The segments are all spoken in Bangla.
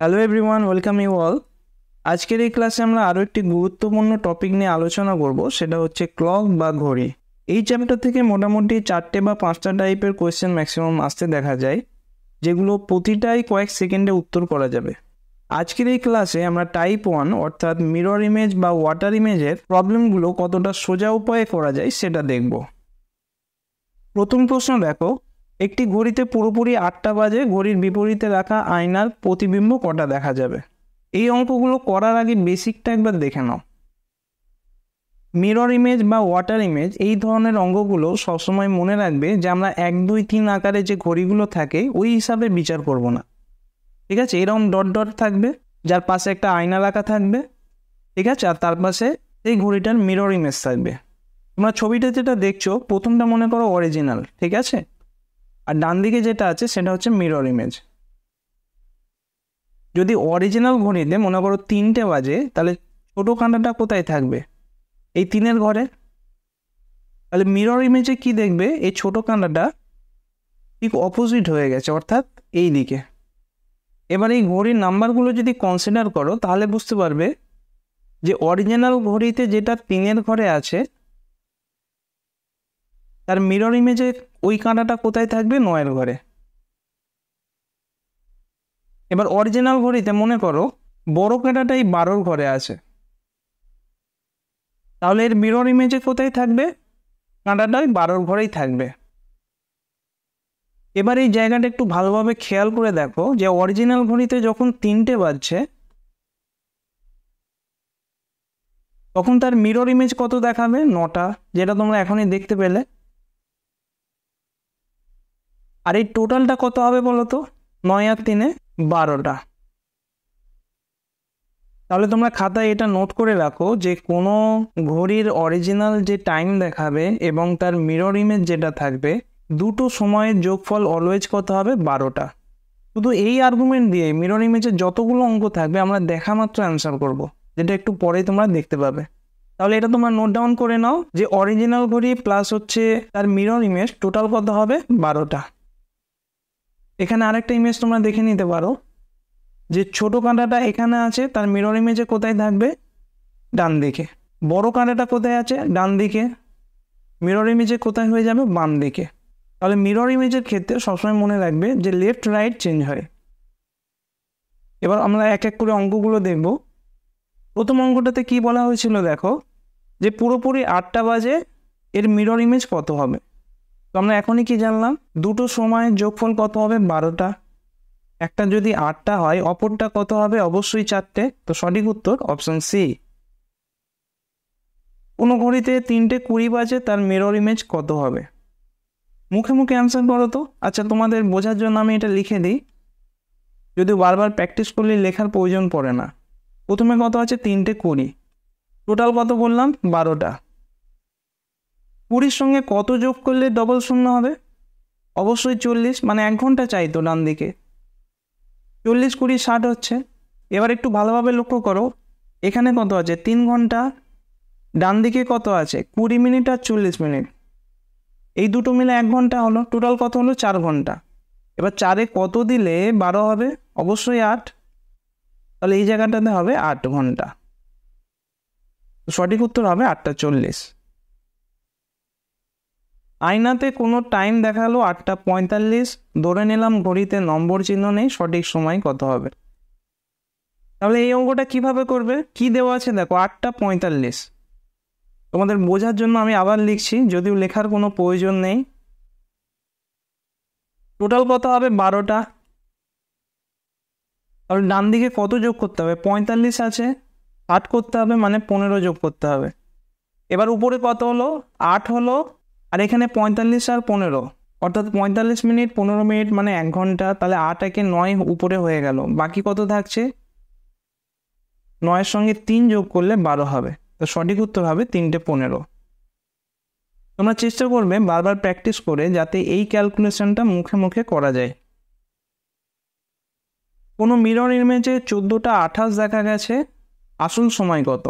Hello everyone, welcome you all. আজকের এই ক্লাসে আমরা আরও একটি গুরুত্বপূর্ণ টপিক নিয়ে আলোচনা করব, সেটা হচ্ছে ক্লক বা ঘড়ি। এই চ্যাপ্টার থেকে মোটামুটি 4টে বা 5টা টাইপের কোয়েশ্চেন ম্যাক্সিমাম আসতে দেখা যায়, যেগুলো প্রতিটাই কয়েক সেকেন্ডে উত্তর করা যাবে। আজকের এই ক্লাসে আমরা টাইপ 1 অর্থাৎ মিরর ইমেজ বা ওয়াটার ইমেজের প্রবলেমগুলো কতটা সোজা উপায়ে করা যায় সেটা দেখব। প্রথম প্রশ্ন দেখো, একটি ঘড়িতে পুরোপুরি 8টা বাজে, ঘড়ির বিপরীতে রাখা আয়নার প্রতিবিম্ব কটা দেখা যাবে? এই অঙ্কগুলো করার আগে বেসিকটা একবার দেখে নাও। মিরর ইমেজ বা ওয়াটার ইমেজ এই ধরনের অঙ্কগুলো সবসময় মনে রাখবে যে আমরা 1, 2, 3 আকারে যে ঘড়িগুলো থাকে ওই হিসাবে বিচার করব না, ঠিক আছে? এরকম ডট ডট থাকবে, যার পাশে একটা আয়না রাখা থাকবে, ঠিক আছে? আর তার পাশে এই ঘড়িটার মিরর ইমেজ থাকবে। তোমরা ছবিটা যেটা দেখছো প্রথমটা মনে করো অরিজিনাল, ঠিক আছে? আর ডান দিকে যেটা আছে সেটা হচ্ছে মিরর ইমেজ। যদি অরিজিনাল ঘড়িতে মনে করো 3টে বাজে, তাহলে ছোটো কাঁটাটা কোথায় থাকবে? এই 3-এর ঘরে। তাহলে মিরর ইমেজে কি দেখবে? এই ছোটো কাঁটাটা ঠিক অপোজিট হয়ে গেছে, অর্থাৎ এই দিকে। এবার এই ঘড়ির নাম্বারগুলো যদি কনসিডার করো তাহলে বুঝতে পারবে যে অরিজিনাল ঘড়িতে যেটা 3-এর ঘরে আছে তার মিরর ইমেজে ওই কাঁটাটা কোথায় থাকবে? 9-এর ঘরে। এবার অরিজিনাল ঘড়িতে মনে করো বড় কাঁটাটা এই 12-র ঘরে আছে, তাহলে এর মিরর ইমেজে কোথায় থাকবে? কাঁটাটা ওই 12-র ঘরেই থাকবে। এবার এই জায়গাটা একটু ভালোভাবে খেয়াল করে দেখো যে অরিজিনাল ঘড়িতে যখন 3টে বাজছে তখন তার মিরর ইমেজ কত দেখাবে? 9টা, যেটা তোমরা এখনই দেখতে পেলে। আর এই টোটালটা কত হবে বলো তো? 9 আর 3-এ 12টা। তাহলে তোমরা খাতায় এটা নোট করে রাখো যে কোনো ঘড়ির অরিজিনাল যে টাইম দেখাবে এবং তার মিরর ইমেজ যেটা থাকবে, দুটো সময়ের যোগফল অলওয়েজ কত হবে? 12টা। শুধু এই আর্গুমেন্ট দিয়ে মিরর ইমেজের যতগুলো অঙ্ক থাকবে আমরা দেখা মাত্র অ্যান্সার করব, যেটা একটু পরে তোমরা দেখতে পাবে। তাহলে এটা তোমরা নোট ডাউন করে নাও যে অরিজিনাল ঘড়ি প্লাস হচ্ছে তার মিরর ইমেজ টোটাল কত হবে? 12টা। এখানে আরেকটা ইমেজ তোমরা দেখে নিতে পারো যে ছোট কাঁটাটা এখানে আছে, তার মিরর ইমেজে কোথায় থাকবে? ডান দিকে। বড় কাঁটাটা কোথায় আছে? ডান দিকে। মিরর ইমেজে কোথায় হয়ে যাবে? বাম দিকে। তাহলে মিরর ইমেজের ক্ষেত্রে সবসময় মনে রাখবে যে লেফট রাইট চেঞ্জ হয়। এবার আমরা এক এক করে অঙ্কগুলো দেখব। প্রথম অঙ্কটাতে কি বলা হয়েছিল দেখো, যে পুরোপুরি 8টা বাজে, এর মিরর ইমেজ কত হবে? তো আমরা এখনই কি জানলাম? দুটো সময়ের যোগফল কত হবে? 12টা। একটা যদি 8টা হয়, অপরটা কত হবে? অবশ্যই 4টে। তো সঠিক উত্তর অপশন সি। কোনো ঘড়িতে 3:20 বাজে, তার মিরর ইমেজ কত হবে? মুখে মুখে অ্যান্সার করো তো। আচ্ছা, তোমাদের বোঝার জন্য আমি এটা লিখে দিই, যদিও বারবার প্র্যাকটিস করলে লেখার প্রয়োজন পড়ে না। প্রথমে কত আছে? 3:20। টোটাল কত বললাম? 12টা। 20-র সঙ্গে কত যোগ করলে ডবল শূন্য হবে? অবশ্যই 40, মানে 1 ঘন্টা চাই তো ডান দিকে। 40, 20, 60 হচ্ছে। এবার একটু ভালোভাবে লক্ষ্য করো, এখানে কত আছে? 3 ঘন্টা। ডান দিকে কত আছে? 20 মিনিট আর 40 মিনিট। এই দুটো মিলে 1 ঘন্টা হলো। টোটাল কত হলো? 4 ঘন্টা। এবার 4-এ কত দিলে 12 হবে? অবশ্যই 8। তাহলে এই জায়গাটাতে হবে 8 ঘন্টা। সঠিক উত্তর হবে 8:40। আয়নাতে কোনো টাইম দেখালো 8:45, ধরে নিলাম ঘড়িতে নম্বর চিহ্ন নেই, সঠিক সময় কত হবে? তাহলে এই অঙ্কটা কিভাবে করবে? কি দেওয়া আছে দেখো, 8:45। তোমাদের বোঝার জন্য আমি আবার লিখছি, যদিও লেখার কোনো প্রয়োজন নেই। টোটাল কত হবে? 12টা। তাহলে ডান দিকে কত যোগ করতে হবে? 45 আছে, 8 করতে হবে, মানে 15 যোগ করতে হবে। এবার উপরে কত হলো? 8 হলো, আর এখানে 45 আর 15, অর্থাৎ 45 মিনিট 15 মিনিট, মানে 1 ঘন্টা। তাহলে 8 একে 9 উপরে হয়ে গেল, বাকি কত থাকছে? 9-এর সঙ্গে 3 যোগ করলে 12 হবে। তো সঠিক উত্তর হবে 3:15। তোমরা চেষ্টা করবে বারবার প্র্যাকটিস করে যাতে এই ক্যালকুলেশনটা মুখে মুখে করা যায়। কোনো মিরর ইমেজে 14:28 দেখা গেছে, আসল সময় কত?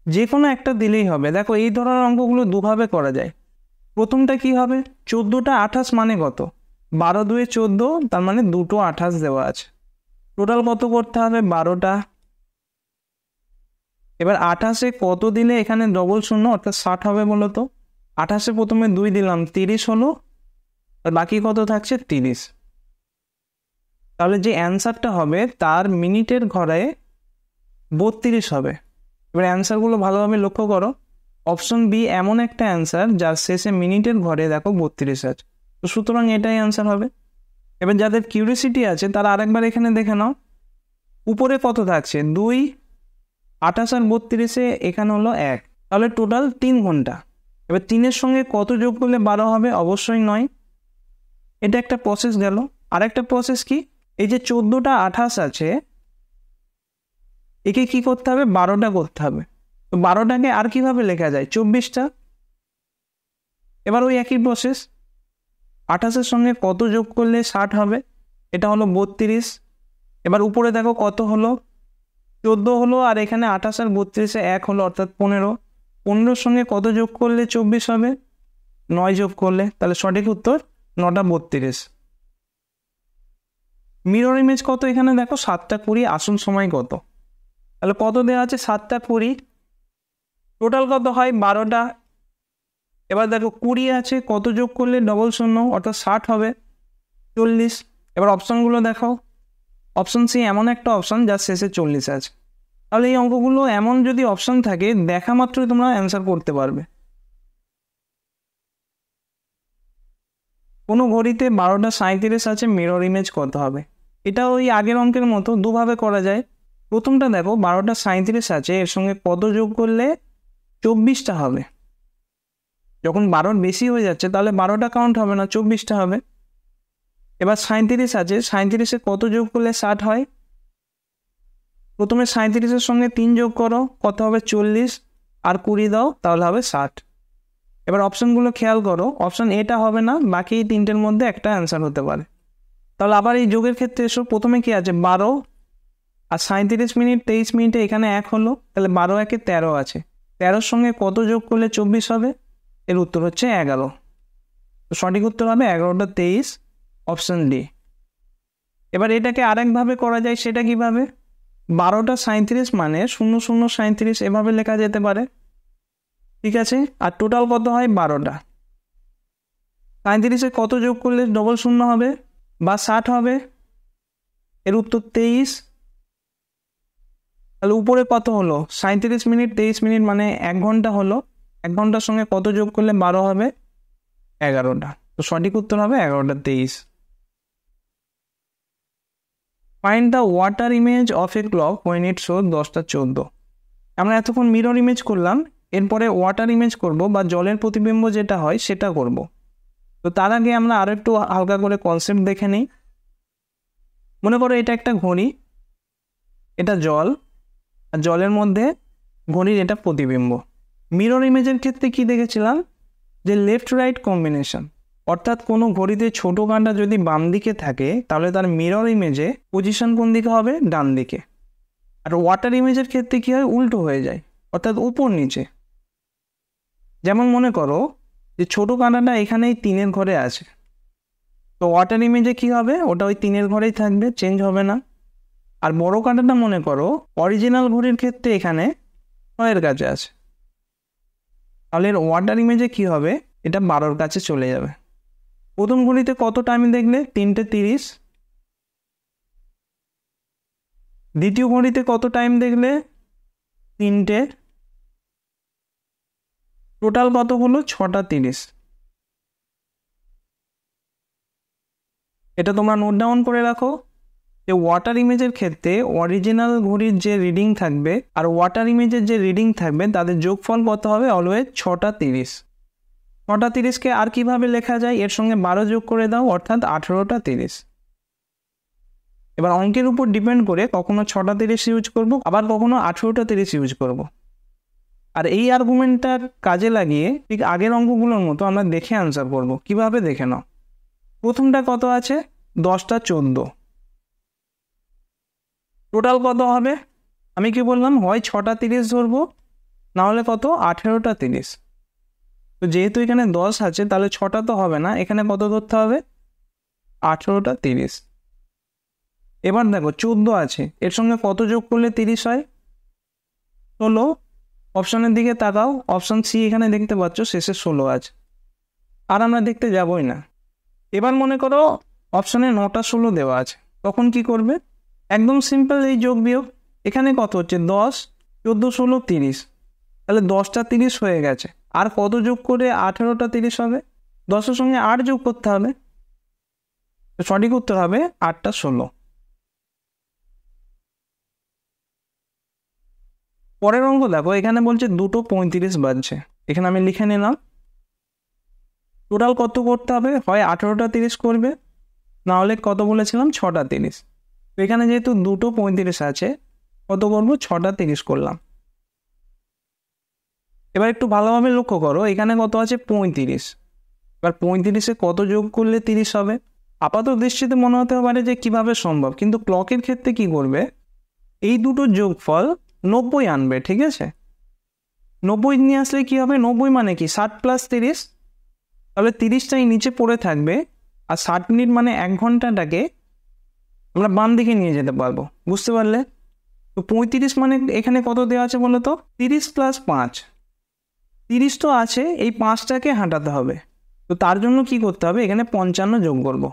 যে কোনো একটা দিলেই হবে। দেখো এই ধরনের অঙ্কগুলো দুভাবে করা যায়। প্রথমটা কি হবে? 14:28 মানে কত? 12 2 14, তার মানে 2:28 দেওয়া আছে। টোটাল কত করতে হবে 12টা। এবার 28-এ কত দিলে এখানে ডবল শূন্য অর্থাৎ 60 হবে বলো তো? 28-এ প্রথমে 2 দিলাম, 30 হলো, আর বাকি কত থাকছে 30। তাহলে যে অ্যান্সারটা হবে তার মিনিটের ঘরে 32 হবে। এবার অ্যান্সারগুলো ভালোভাবে লক্ষ্য করো। অপশন বি এমন একটা অ্যান্সার যার শেষে মিনিটের ঘরে দেখো 32 আছে, তো সুতরাং এটাই অ্যান্সার হবে। এবার যাদের কিউরিসিটি আছে তারা আরেকবার এখানে দেখে নাও, উপরে কত থাকছে 2, 28 আর 32-এ এখানে হলো 1, তাহলে টোটাল 3 ঘন্টা। এবার 3-এর সঙ্গে কত যোগ করলে 12 হবে? অবশ্যই 9। এটা একটা প্রসেস গেল। আরেকটা প্রসেস কি, এই যে 14টা 28 আছে, একে কি করতে হবে? 12টা করতে হবে। তো 12টাকে আর কিভাবে লেখা যায়? 24টা। এবার ওই একই প্রসেস, 28-এর সঙ্গে কত যোগ করলে 60 হবে? এটা হলো 32। এবার উপরে দেখো কত হলো? 14 হলো, আর এখানে 28 আর 32-এ 1 হলো অর্থাৎ 15। 15-এর সঙ্গে কত যোগ করলে 24 হবে? 9 যোগ করলে। তাহলে সঠিক উত্তর 9টা 32। মিরর ইমেজ কত এখানে দেখো 7টা 20, আসল সময় কত? তাহলে কত দেওয়া আছে? 7টা 20। টোটাল কত হয়? 12টা। এবার দেখো 20 আছে, কত যোগ করলে ডবল শূন্য অর্থাৎ 60 হবে? 40। এবার অপশনগুলো দেখো, অপশন সি এমন একটা অপশন যার শেষে 40 আছে। তাহলে এই অঙ্কগুলো এমন যদি অপশন থাকে দেখা মাত্রই তোমরা অ্যান্সার করতে পারবে। কোনো ঘড়িতে 12টা 37 আছে, মিরর ইমেজ কত হবে? এটা ওই আগের অঙ্কের মতো দুভাবে করা যায়। প্রথমটা দেখো 12টা 37 আছে, এর সঙ্গে কত যোগ করলে 24টা হবে। যখন 12-র বেশি হয়ে যাচ্ছে তাহলে 12টা কাউন্ট হবে না, 24টা হবে। এবার 37 আছে, 37-এ কত যোগ করলে 60 হয়? প্রথমে 37-এর সঙ্গে 3 যোগ করো, কত হবে? 40, আর 20 দাও, তাহলে হবে 60। এবার অপশনগুলো খেয়াল করো, অপশন এটা হবে না, বাকি এই তিনটের মধ্যে একটা অ্যান্সার হতে পারে। তাহলে আবার এই যোগের ক্ষেত্রে এসো, প্রথমে কি আছে 12 আর 37 মিনিট 23 মিনিটে এখানে 1 হলো, তাহলে 12 একে 13 আছে। 13-র সঙ্গে কত যোগ করলে 24 হবে? এর উত্তর হচ্ছে 11। তো সঠিক উত্তর হবে 11টা 23, অপশন ডি। এবার এটাকে আরেকভাবে করা যায়, সেটা কিভাবে? 12টা 37 মানে 0037 এভাবে লেখা যেতে পারে, ঠিক আছে। আর টোটাল কত হয়? 12টা। 37-এ কত যোগ করলে ডবল শূন্য হবে বা 60 হবে? এর উত্তর 23। তাহলে উপরে কত হলো? 37 মিনিট 23 মিনিট মানে 1 ঘন্টা হলো। 1 ঘন্টার সঙ্গে কত যোগ করলে 12 হবে? 11টা। তো সঠিক উত্তর হবে 11টা 23। Find the water image of A clock when it shows 10টা 14। আমরা এতক্ষণ মিরর ইমেজ করলাম, এরপরে ওয়াটার ইমেজ করব বা জলের প্রতিবিম্ব যেটা হয় সেটা করব। তো তার আগে আমরা আরও একটু হালকা করে কনসেপ্ট দেখে নিই। মনে করো এটা একটা ঘড়ি, এটা জল, আর জলের মধ্যে ঘড়ির এটা প্রতিবিম্ব। মিরর ইমেজের ক্ষেত্রে কি দেখেছিলাম, যে লেফট রাইট কম্বিনেশন, অর্থাৎ কোনো ঘড়িতে ছোট কাঁটা যদি বাম দিকে থাকে তাহলে তার মিরর ইমেজে পজিশন কোন দিকে হবে? ডান দিকে। আর ওয়াটার ইমেজের ক্ষেত্রে কী হয়? উল্টো হয়ে যায়, অর্থাৎ উপর নিচে। যেমন মনে করো যে ছোট কাঁটাটা এখানেই 3-এর ঘরে আছে, তো ওয়াটার ইমেজে কী হবে? ওটা ওই 3-এর ঘরেই থাকবে, চেঞ্জ হবে না। আর বড় কাঁটাটা মনে করো অরিজিনাল ঘড়ির ক্ষেত্রে এখানে 6-এর কাছে আছে, তাহলে এর ওয়াটার ইমেজে কী হবে? এটা 12-র কাছে চলে যাবে। প্রথম ঘড়িতে কত টাইম দেখলে? 3টে 30। দ্বিতীয় ঘড়িতে কত টাইম দেখলে? 3টে। টোটাল কত হলো? 6টা 30। এটা তোমরা নোট ডাউন করে রাখো যে ওয়াটার ইমেজের ক্ষেত্রে অরিজিনাল ঘড়ির যে রিডিং থাকবে আর ওয়াটার ইমেজের যে রিডিং থাকবে তাদের যোগফল কত হবে? অলওয়েজ 6টা 30। 6টা 30কে আর কিভাবে লেখা যায়? এর সঙ্গে 12 যোগ করে দাও, অর্থাৎ 18টা 30। এবার অঙ্কের উপর ডিপেন্ড করে কখনো 6টা 30 ইউজ করব, আবার কখনো 18টা 30 ইউজ করব। আর এই আর্গুমেন্টটা কাজে লাগিয়ে ঠিক আগের অঙ্কগুলোর মতো আমরা দেখে আনসার করব। কিভাবে? দেখে নাও। প্রথমটা কত আছে? 10টা 14। টোটাল কত হবে? আমি কি বললাম, হয় 6টা 30 ধরবো, না হলে কত? 18টা 30। তো যেহেতু এখানে 10 আছে তাহলে 6টা তো হবে না, এখানে কত ধরতে হবে? 18টা 30। এবার দেখো 14 আছে, এর সঙ্গে কত যোগ করলে 30 হয়? 16। অপশনের দিকে তাকাও, অপশন সি এখানে দেখতে পাচ্ছ শেষে 16 আছে, আর আমরা দেখতে যাবই না। এবার মনে করো অপশনে 9টা 16 দেওয়া আছে, তখন কি করবে? একদম সিম্পল, এই যোগ বিয়োগ। এখানে কত হচ্ছে? 10, 14, 16, 30। তাহলে 10টা 30 হয়ে গেছে, আর কত যোগ করে 18টা 30 হবে? 10-এর সঙ্গে 8 যোগ করতে হবে, সঠিক উত্তর হবে 8টা 16। পরের অঙ্ক দেখো, এখানে বলছে 2টো 35 বাজছে। এখানে আমি লিখে নিলাম। টোটাল কত করতে হবে? হয় 18টা 30 করবে, না হলে কত বলেছিলাম 6টা 30। তো এখানে যেহেতু 2টো 35 আছে, কত করবো? 6টা 30 করলাম। এবার একটু ভালোভাবে লক্ষ্য করো, এখানে কত আছে? 35। এবার 35-এ কত যোগ করলে 30 হবে? আপাত দৃষ্টিতে মনে হতে পারে যে কিভাবে সম্ভব, কিন্তু ক্লকের ক্ষেত্রে কি করবে? এই দুটো যোগফল 90 আনবে, ঠিক আছে? 90 নিয়ে আসলে কি হবে? 90 মানে কি? 60 + 30। তাহলে 30টাই নিচে পড়ে থাকবে, আর 60 মিনিট মানে 1 ঘন্টাটাকে আমরা বাম দিকে নিয়ে যেতে পারবো। বুঝতে পারলে? তো 35 মানে এখানে কত দেওয়া আছে বলো তো? 30 + 5। 30 তো আছে, এই 5টাকে হাঁটাতে হবে। তো তার জন্য কি করতে হবে? এখানে 55 যোগ করব।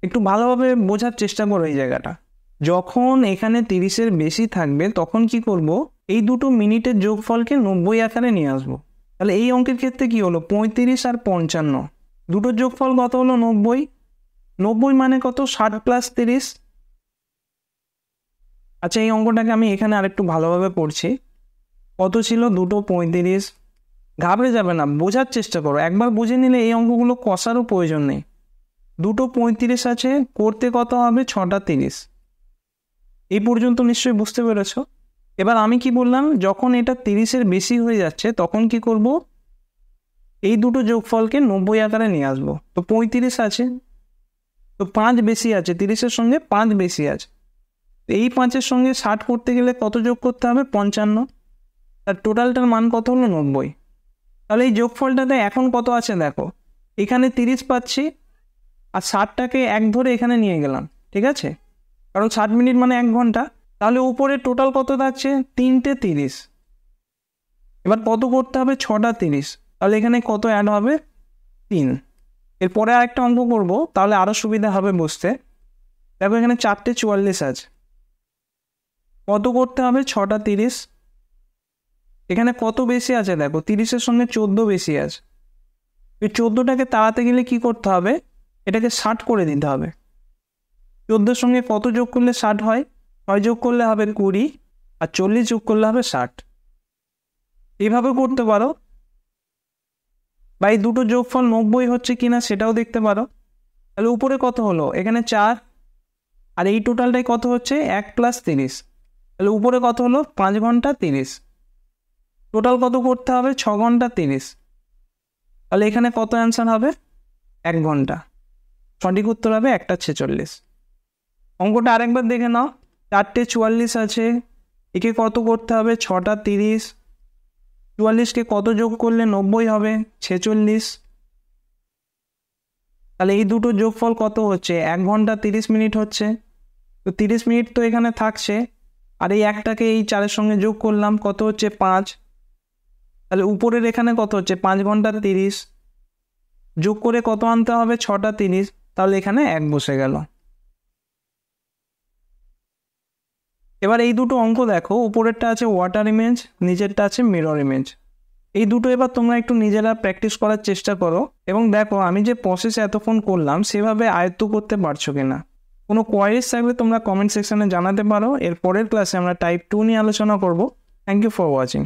একটু ভালোভাবে বোঝার চেষ্টা করো এই জায়গাটা। যখন এখানে 30-এর বেশি থাকবে তখন কি করব? এই দুটো মিনিটের যোগফলকে 90 আকারে নিয়ে আসবো। তাহলে এই অঙ্কের ক্ষেত্রে কি হলো? 35 আর 55, দুটোর যোগফল কত হলো? 90। 90 মানে কত? 60 + 30। আচ্ছা, এই অঙ্কটাকে আমি এখানে আরেকটু ভালোভাবে পড়ছি। কত ছিল? দুটো 35। ঘাবড়ে যাবে না, বোঝার চেষ্টা করো। একবার বুঝে নিলে এই অঙ্কগুলো কষারও প্রয়োজন নেই। দুটো 35 আছে, করতে কত হবে? 6টা 30। এই পর্যন্ত নিশ্চয়ই বুঝতে পেরেছ। এবার আমি কি বললাম? যখন এটা 30-এর বেশি হয়ে যাচ্ছে তখন কি করব? এই দুটো যোগফলকে 90 আকারে নিয়ে আসবো। তো 35 আছে, তো 5 বেশি আছে, 30-এর সঙ্গে 5 বেশি আছে। এই 5-এর সঙ্গে 60 করতে গেলে কত যোগ করতে হবে? 55। আর টোটালটার মান কত হলো? 90। তাহলে এই যোগফলটাতে এখন কত আছে দেখো, এখানে 30 পাচ্ছি, আর 60টাকে 1 ধরে এখানে নিয়ে গেলাম, ঠিক আছে? কারণ 60 মিনিট মানে 1 ঘন্টা। তাহলে উপরে টোটাল কত থাকছে? 3টে 30। এবার কত করতে হবে? 6টা 30। তাহলে এখানে কত অ্যাড হবে? 3। এরপরে আরেকটা অঙ্ক করবো, তাহলে আরও সুবিধা হবে বুঝতে। দেখো এখানে 4টে 44 আছে, কত করতে হবে? 6টা 30। এখানে কত বেশি আছে দেখো, 30-এর সঙ্গে 14 বেশি আছে। এই 14টাকে তাড়াতে গেলে কি করতে হবে? এটাকে 60 করে দিতে হবে। 14-এর সঙ্গে কত যোগ করলে 60 হয়? 6 যোগ করলে হবে 20, আর 40 যোগ করলে হবে 60। এইভাবে করতে পারো, বা এই দুটো যোগফল 90 হচ্ছে কিনা সেটাও দেখতে পারো। তাহলে উপরে কত হলো? এখানে 4, আর এই টোটালটাই কত হচ্ছে? 1 + 30। তাহলে উপরে কত হলো? 5 ঘন্টা 30। টোটাল কত করতে হবে? 6 ঘন্টা 30। তাহলে এখানে কত অ্যান্সার হবে? 1 ঘন্টা। সঠিক উত্তর হবে 1টা 46। অঙ্কটা আরেকবার দেখে নাও। 4টে 44 আছে, একে কত করতে হবে? 6টা 30। 44কে কত যোগ করলে 90 হবে? 46। তাহলে এই দুটো যোগফল কত হচ্ছে? 1 ঘন্টা 30 মিনিট হচ্ছে। তো 30 মিনিট তো এখানে থাকছে, আর এই একটাকে এই 4-এর সঙ্গে যোগ করলাম, কত হচ্ছে? 5। তাহলে উপরের এখানে কত হচ্ছে? 5 ঘন্টা 30 যোগ করে কত আনতে হবে? 6টা 30। তাহলে এখানে 1 বসে গেল। এবার এই দুটো অঙ্ক দেখো, উপরেরটা আছে ওয়াটার ইমেজ, নিচেরটা আছে মিরর ইমেজ। এই দুটো এবার তোমরা একটু নিজেরা প্র্যাকটিস করার চেষ্টা করো, এবং দেখো আমি যে প্রসেস এতক্ষণ করলাম সেভাবে আয়ত্ত করতে পারছো কিনা। কোনো কোয়ারিজ থাকলে তোমরা কমেন্ট সেকশনে জানাতে পারো। এর পরের ক্লাসে আমরা টাইপ 2 নিয়ে আলোচনা করব। Thank you for watching.